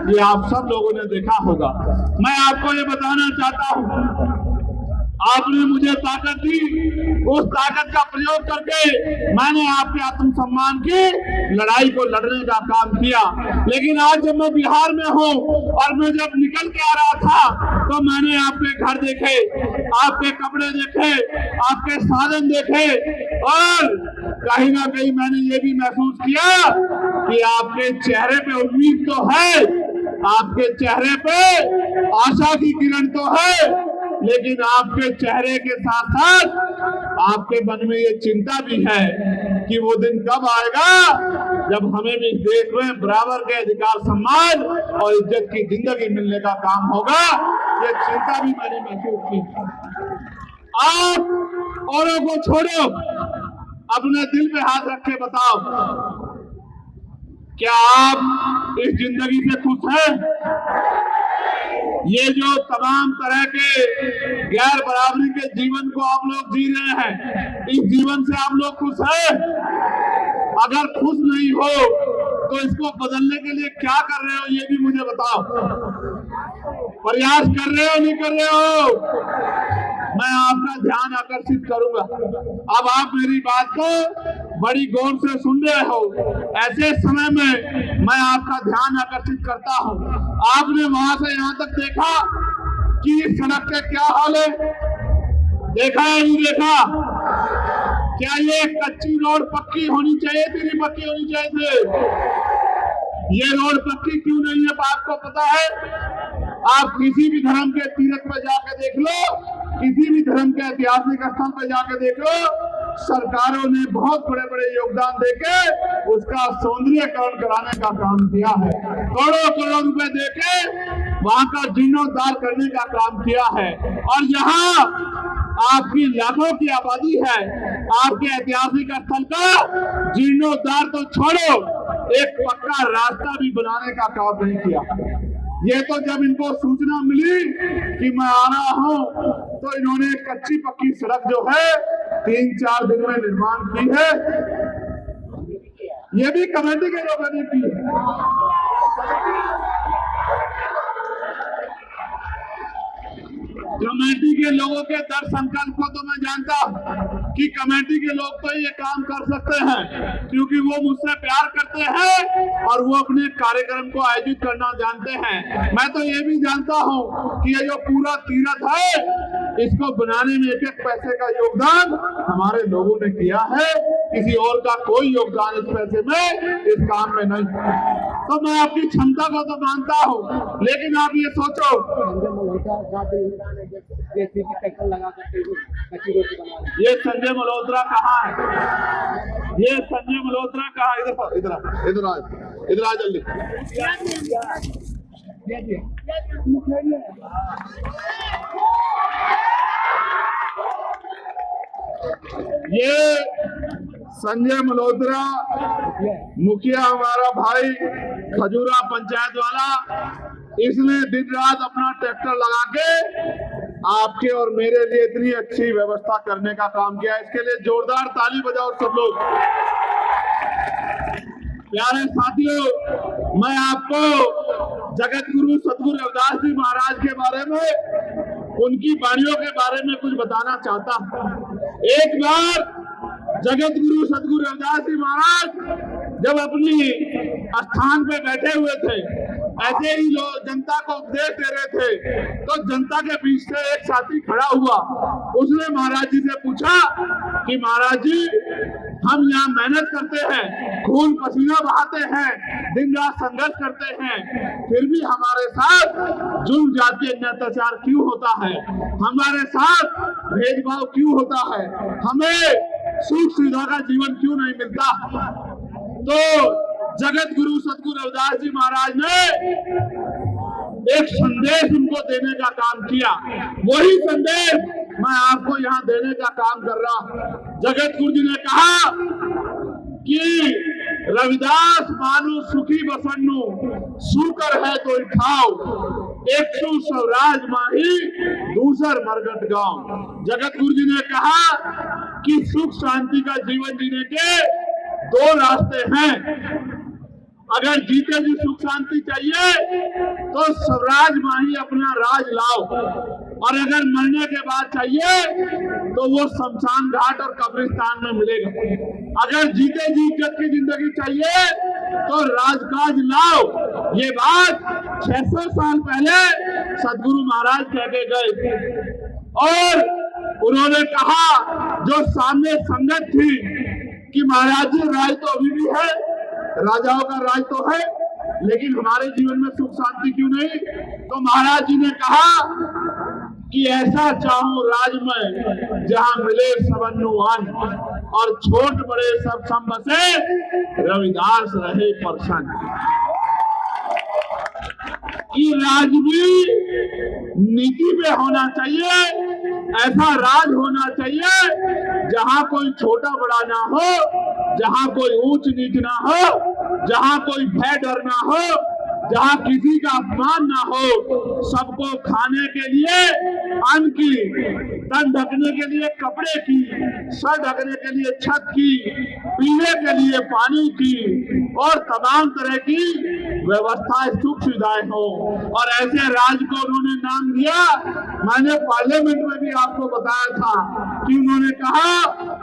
ये आप सब लोगों ने देखा होगा। मैं आपको ये बताना चाहता हूँ, आपने मुझे ताकत दी, उस ताकत का प्रयोग करके मैंने आपके आत्मसम्मान की लड़ाई को लड़ने का काम किया। लेकिन आज जब मैं बिहार में हूँ और मैं जब निकल के आ रहा था तो मैंने आपके घर देखे, आपके कपड़े देखे, आपके साधन देखे और कहीं ना कहीं मैंने ये भी महसूस किया कि आपके चेहरे पे उम्मीद तो है, आपके चेहरे पे आशा की किरण तो है, लेकिन आपके चेहरे के साथ साथ आपके मन में ये चिंता भी है कि वो दिन कब आएगा जब हमें भी देश में बराबर के अधिकार, सम्मान और इज्जत की जिंदगी मिलने का काम होगा। ये चिंता भी मैंने महसूस की। आप औरों को छोड़ो, अपने दिल पे हाथ रख के बताओ, क्या आप इस जिंदगी से खुश हैं? ये जो तमाम तरह के गैर बराबरी के जीवन को आप लोग जी रहे हैं, इस जीवन से आप लोग खुश हैं? अगर खुश नहीं हो तो इसको बदलने के लिए क्या कर रहे हो, ये भी मुझे बताओ। प्रयास कर रहे हो, नहीं कर रहे हो? मैं आपका ध्यान आकर्षित करूंगा। अब आप मेरी बात को बड़ी गौर से सुन रहे हो। ऐसे समय में मैं आपका ध्यान आकर्षित करता हूं। आपने वहां से यहां तक देखा कि इस सड़क के क्या हाल है? देखा है, नहीं देखा? क्या ये कच्ची रोड पक्की होनी चाहिए थी, नहीं पक्की होनी चाहिए थी? ये रोड पक्की क्यों नहीं है आपको पता है? आप किसी भी धर्म के तीर्थ पर जाकर देख लो, किसी भी धर्म के ऐतिहासिक स्थल पर जाकर देख लो, सरकारों ने बहुत बड़े बड़े योगदान देके उसका सौंदर्यीकरण कराने का काम किया है। करोड़ों करोड़ रुपए देके वहां का जीर्णोद्धार करने का काम किया है। और यहाँ आपकी लाखों की आबादी है, आपके ऐतिहासिक स्थल का जीर्णोद्धार तो छोड़ो, एक पक्का रास्ता भी बनाने का काम नहीं किया। ये तो जब इनको सूचना मिली कि मैं आ रहा हूं तो इन्होंने कच्ची पक्की सड़क जो है 3-4 दिन में निर्माण की है। ये भी कमेटी के लोगों ने की है। कमेटी के लोगों के दृढ़ संकल्प को तो मैं जानता हूं कि कमेटी के लोग तो ये काम कर सकते हैं क्योंकि वो मुझसे प्यार करते हैं और वो अपने कार्यक्रम को आयोजित करना जानते हैं। मैं तो ये भी जानता हूं कि ये जो पूरा तीर्थ है इसको बनाने में एक एक पैसे का योगदान हमारे लोगों ने किया है, किसी और का कोई योगदान इस पैसे में, इस काम में नहीं। तो मैं आपकी क्षमता को तो मानता हूँ, लेकिन आप ये सोचो ये संजय मल्होत्रा कहाँ है? ये संजय मल्होत्रा कहाँ? इधर इधर इधर आ जल्दी। ये संजय मल्होत्रा मुखिया हमारा भाई खजूरा पंचायत वाला, इसने दिन रात अपना ट्रैक्टर लगा के आपके और मेरे लिए इतनी अच्छी व्यवस्था करने का काम किया। इसके लिए जोरदार ताली बजाओ सब लोग। प्यारे साथियों, मैं आपको जगत गुरु सतगुरु रविदास जी महाराज के बारे में, उनकी वाणियों के बारे में कुछ बताना चाहता हूँ। एक बार जगत गुरु सतगुरु रविदास जी महाराज जब अपनी स्थान पे बैठे हुए थे, ऐसे ही लोग जनता को उपदेश दे रहे थे, तो जनता के बीच से एक साथी खड़ा हुआ। उसने महाराज जी से पूछा कि महाराज जी, हम यहाँ मेहनत करते हैं, खून पसीना बहाते हैं, दिन रात संघर्ष करते हैं, फिर भी हमारे साथ जुल्म जाति अत्याचार क्यों होता है? हमारे साथ भेदभाव क्यों होता है? हमें सुख सुविधा का जीवन क्यों नहीं मिलता? तो जगत गुरु सतगुरु रविदास जी महाराज ने एक संदेश उनको देने का काम किया। वही संदेश मैं आपको यहाँ देने का काम कर रहा हूँ। जगत गुरु जी ने कहा कि रविदास मानु सुखी बसन्नु, सुकर है तो खाओ, एक सु स्वराज माही, दूसर मरगट गांव। जगत गुरु जी ने कहा कि सुख शांति का जीवन जीने के दो रास्ते हैं, अगर जीते जी सुख शांति चाहिए तो स्वराज माही अपना राज लाओ, और अगर मरने के बाद चाहिए तो वो शमशान घाट और कब्रिस्तान में मिलेगा। अगर जीते जी इज्जत की जिंदगी चाहिए तो राजकाज लाओ। ये बात 600 साल पहले सदगुरु महाराज कह के गए, और उन्होंने कहा जो सामने संगत थी कि महाराज जी राज तो अभी भी है, राजाओं का राज तो है, लेकिन हमारे जीवन में सुख शांति क्यों नहीं? तो महाराज जी ने कहा कि ऐसा चाहूं राज में जहां मिले सबन्नुआन, और छोट बड़े सब सम बसे, रविदास रहे प्रसन्न। कि राज भी नीति पे होना चाहिए, ऐसा राज होना चाहिए जहां कोई छोटा बड़ा ना हो, जहां कोई ऊंच नीच ना हो, जहां कोई भय डर ना हो, जहां किसी का अपमान ना हो, सबको खाने के लिए अन्न की, तन ढकने के लिए कपड़े की, सर ढकने के लिए छत की, पीने के लिए पानी की, और तमाम तरह की व्यवस्था सुख सुविधाएं हो। और ऐसे राज को उन्होंने नाम दिया, मैंने पार्लियामेंट में भी आपको बताया था कि उन्होंने कहा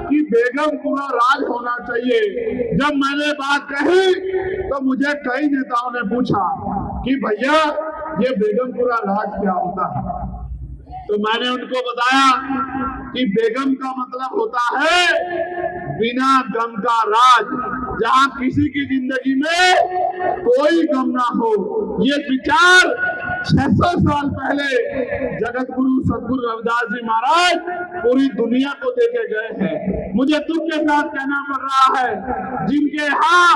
कि बेगमपुरा राज होना चाहिए। जब मैंने बात कही तो मुझे कई नेताओं ने पूछा कि भैया ये बेगमपुरा राज क्या होता है? तो मैंने उनको बताया कि बेगम का मतलब होता है बिना गम का राज, जहां किसी की जिंदगी में कोई गम ना हो। ये विचार 600 साल पहले जगत गुरु सदगुरु रविदास जी महाराज पूरी दुनिया को देके गए हैं। मुझे दुख के साथ कहना पड़ रहा है, जिनके यहाँ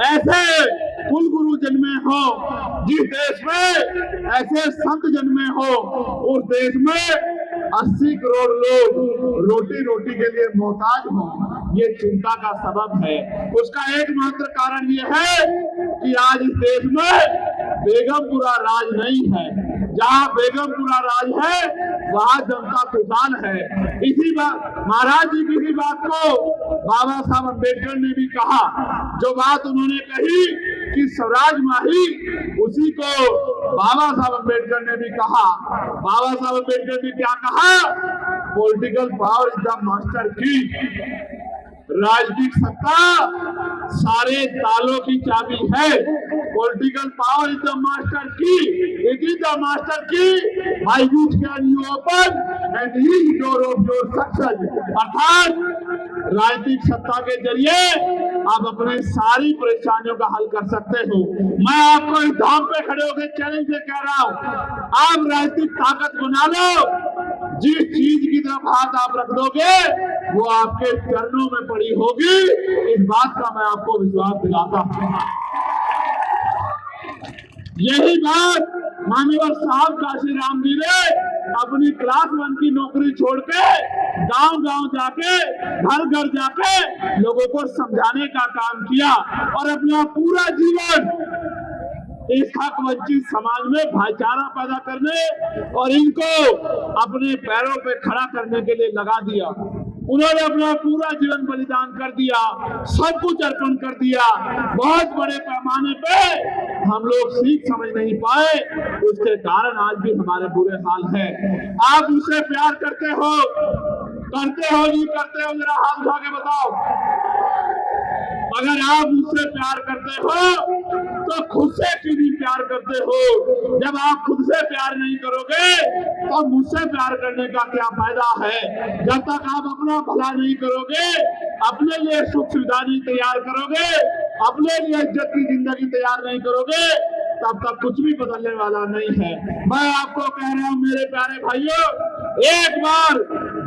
ऐसे कुल गुरु जन्मे हो, जिस देश में ऐसे संत जन्मे हो, उस देश में 80 करोड़ लोग रोटी के लिए मोहताज हो। ये चिंता का सबब है। उसका एकमात्र कारण ये है कि आज इस देश में बेगमपुरा राज नहीं है। जहाँ बेगमपुरा राज है वहाँ जनता खुशहाल है। इसी बात महाराज जी की बात को बाबा साहब अम्बेडकर ने भी कहा। जो बात उन्होंने कही कि स्वराज माही, उसी को बाबा साहब अम्बेडकर ने भी कहा। बाबा साहब अम्बेडकर ने क्या कहा? Political power is the master की। राजनीतिक सत्ता सारे तालों की चाबी है। Political power is the master की, इट इज द मास्टर की by which can you open and lead door of your success. अर्थात राजनीतिक सत्ता के जरिए आप अपने सारी परेशानियों का हल कर सकते हो। मैं आपको इस धाम पे खड़े होकर चैलेंज से कह रहा हूँ, आप राजनीतिक ताकत बना लो। जिस चीज की तरफ हाथ आप रख दोगे वो आपके चरणों में पड़ी होगी। इस बात का मैं आपको विश्वास दिलाता हूं। यही बात मान्यवर साहब काशीराम जी ने अपनी क्लास 1 की नौकरी छोड़ के गांव जाके, घर जाके लोगों को समझाने का काम किया, और अपना पूरा जीवन इस हक वंचित समाज में भाईचारा पैदा करने और इनको अपने पैरों पे खड़ा करने के लिए लगा दिया। उन्होंने अपना पूरा जीवन बलिदान कर दिया, सब कुछ अर्पण कर दिया। बहुत बड़े पैमाने पे हम लोग सीख समझ नहीं पाए, उसके कारण आज भी हमारे बुरे हाल है। आप उससे प्यार करते हो नहीं करते हो? जरा हाथ उठा के बताओ। अगर आप मुझसे प्यार करते हो तो खुद से क्यों नहीं प्यार करते हो? जब आप खुद से प्यार नहीं करोगे तो मुझसे प्यार करने का क्या फायदा है? जब तक आप अपना भला नहीं करोगे, अपने लिए सुख सुविधा नहीं तैयार करोगे, अपने लिए इज्जत की जिंदगी तैयार नहीं करोगे, तब तक कुछ भी बदलने वाला नहीं है। मैं आपको कह रहा हूँ मेरे प्यारे भाइयों, एक बार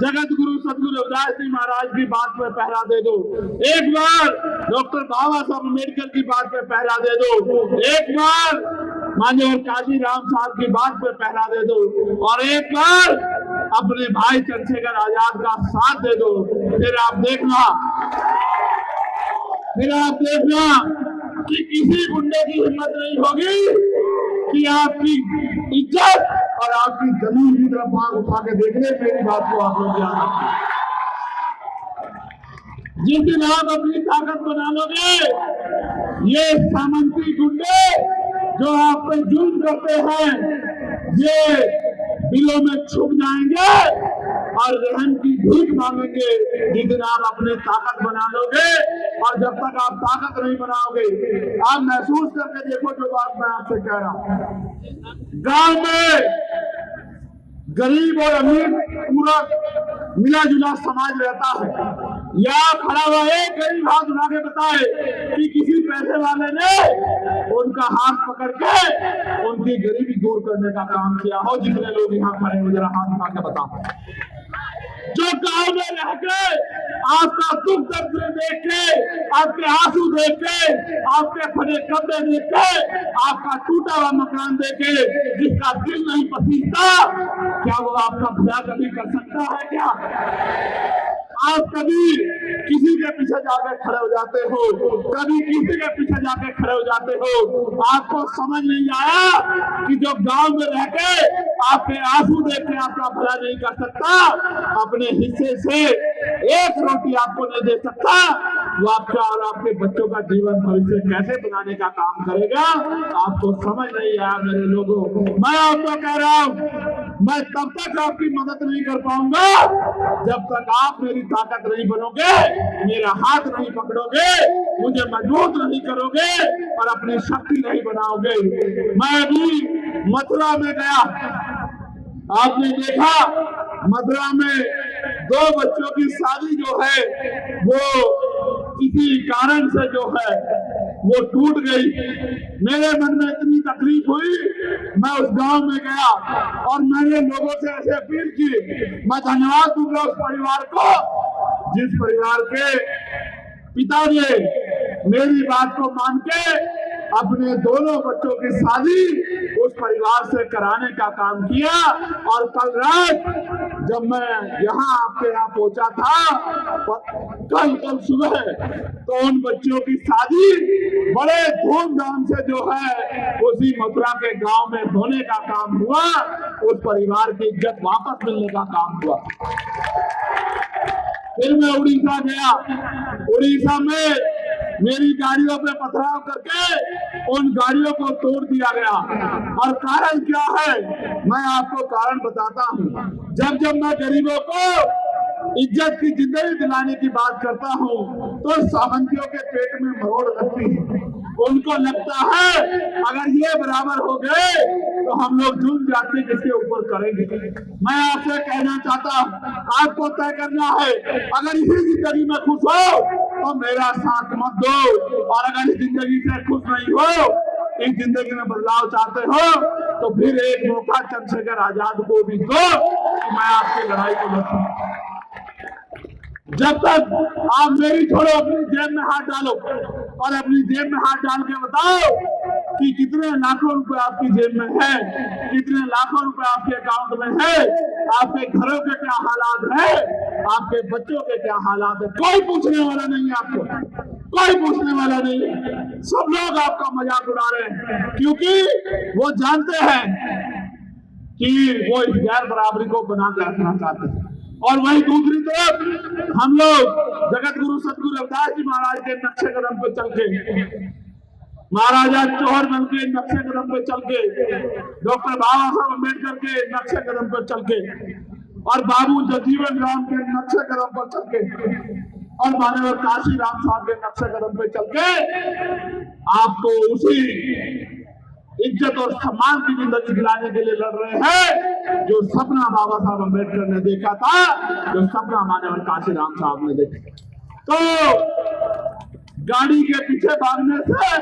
जगत गुरु सदगुरु रविदास जी महाराज की बात पे पहरा दे दो। एक बार डॉक्टर बाबा साहब अम्बेडकर की बात पे पहरा दे दो। एक बार मान्यवर काशीराम साहब की बात पे पहरा दे दो, और एक बार अपने भाई चंद्रशेखर आजाद का साथ दे दो। फिर आप देखना कि किसी गुंडे की हिम्मत नहीं होगी कि आपकी इज्जत और आपकी जमीन की तरफ आंख उठा के देख ले। मेरी बात को आप लोग ध्यान रखें। जिस दिन आप अपनी ताकत बना लोगे, ये सामंती गुंडे जो आप पे जुल्म करते हैं, ये बिलों में छुप जाएंगे और रहम की भीख मांगेंगे जिस दिन आप अपनी ताकत बना लोगे। और जब तक आप ताकत नहीं बनाओगे, आप महसूस करके देखो जो बात मैं आपसे कह रहा हूं। गांव में गरीब और अमीर पूरा मिला जुला समाज रहता है। या खड़ा हुआ एक गरीब हाथ उठा के बताए कि किसी पैसे वाले ने उनका हाथ पकड़ के उनकी गरीबी दूर करने का काम किया हो। जितने लोग यहाँ खड़े हो जरा हाथ उठा के बताओ। जो गांव में रह के आपका दुख दर्द देख के, आपके आंसू देख के, आपके फटे कपड़े देख के, आपका टूटा हुआ मकान देख के जिसका दिल नहीं पसीजता, क्या वो आपका भला कभी कर सकता है क्या? आप कभी किसी के पीछे जाकर खड़े हो जाते हो, कभी किसी के पीछे जाकर खड़े हो जाते हो। आपको समझ नहीं आया कि जो गांव में रह के आपके आंसू देख के आपका भला नहीं कर सकता, अपने हिस्से से एक रोटी आपको नहीं दे सकता, वो आपका और आपके बच्चों का जीवन भविष्य कैसे बनाने का काम करेगा, आपको समझ नहीं आया मेरे लोगों। मैं आपको कह रहा हूं, मैं तब तक आपकी मदद नहीं कर पाऊंगा जब तक आप मेरी ताकत नहीं बनोगे, मेरा हाथ नहीं पकड़ोगे, मुझे मजबूत नहीं करोगे और अपनी शक्ति नहीं बनाओगे। मैं अभी मथुरा में गया, आपने देखा मथुरा में 2 बच्चों की शादी जो है वो किसी कारण से जो है वो टूट गई। मेरे मन में इतनी तकलीफ हुई, मैं उस गांव में गया और मैंने लोगों से ऐसे अपील की। मैं धन्यवाद दूंगा उस परिवार को जिस परिवार के पिता ने मेरी बात को मान के अपने दोनों बच्चों की शादी उस परिवार से कराने का काम किया। और कल रात जब मैं यहाँ आपके यहाँ पहुंचा था, कल सुबह, तो उन बच्चों की शादी बड़े धूमधाम से जो है उसी मथुरा के गांव में होने का काम हुआ। उस परिवार की इज्जत वापस मिलने का काम हुआ। फिर मैं उड़ीसा गया, उड़ीसा में मेरी गाड़ियों पे पथराव करके उन गाड़ियों को तोड़ दिया गया। और कारण क्या है, मैं आपको कारण बताता हूँ। जब मैं गरीबों को इज्जत की जिंदगी दिलाने की बात करता हूँ तो सामंतियों के पेट में मरोड़ लगती है। उनको लगता है अगर ये बराबर हो गए तो हम लोग जुल्म जाति किसके ऊपर करेंगे। मैं आपसे कहना चाहता हूँ, आपको तय करना है, अगर इसी जिंदगी में खुश हो तो मेरा साथ मत दो, और अगर इस जिंदगी से खुश नहीं हो, इस जिंदगी में बदलाव चाहते हो, तो फिर एक मौका चंद्रशेखर आजाद को भी दो कि मैं आपकी लड़ाई को लड़ूं। जब तक आप मेरी छोड़ो, अपनी जेब में हाथ डालो और अपनी जेब में हाथ डाल के बताओ कि कितने लाखों रुपए आपकी जेब में है, कितने लाखों रुपए आपके अकाउंट में है, आपके घरों के क्या हालात है, आपके बच्चों के क्या हालात है। कोई पूछने वाला नहीं है आपको, कोई पूछने वाला नहीं है। सब लोग आपका मजाक उड़ा रहे हैं क्योंकि वो जानते हैं कि वो इस गैर बराबरी को बना के रखना चाहते हैं। और वही दूसरी तरफ हम लोग जगत गुरु सतगुरु रविदास जी महाराज के नक्शे कदम पे चल के, महाराजा चौहर बन के नक्शे कदम पे चल के, डॉक्टर बाबा साहब अम्बेडकर के नक्शे कदम पर चल के, और बाबू जगजीवन राम के नक्शे कदम पर चल के, और मानव काशी राम साहब के नक्शे कदम पे चल के आपको उसी इज्जत और सम्मान की जिंदगी दिलाने के लिए लड़ रहे हैं जो सपना बाबा साहब अम्बेडकर ने देखा था, जो सपना मानव काशी राम साहब ने देखा। तो गाड़ी के पीछे भागने से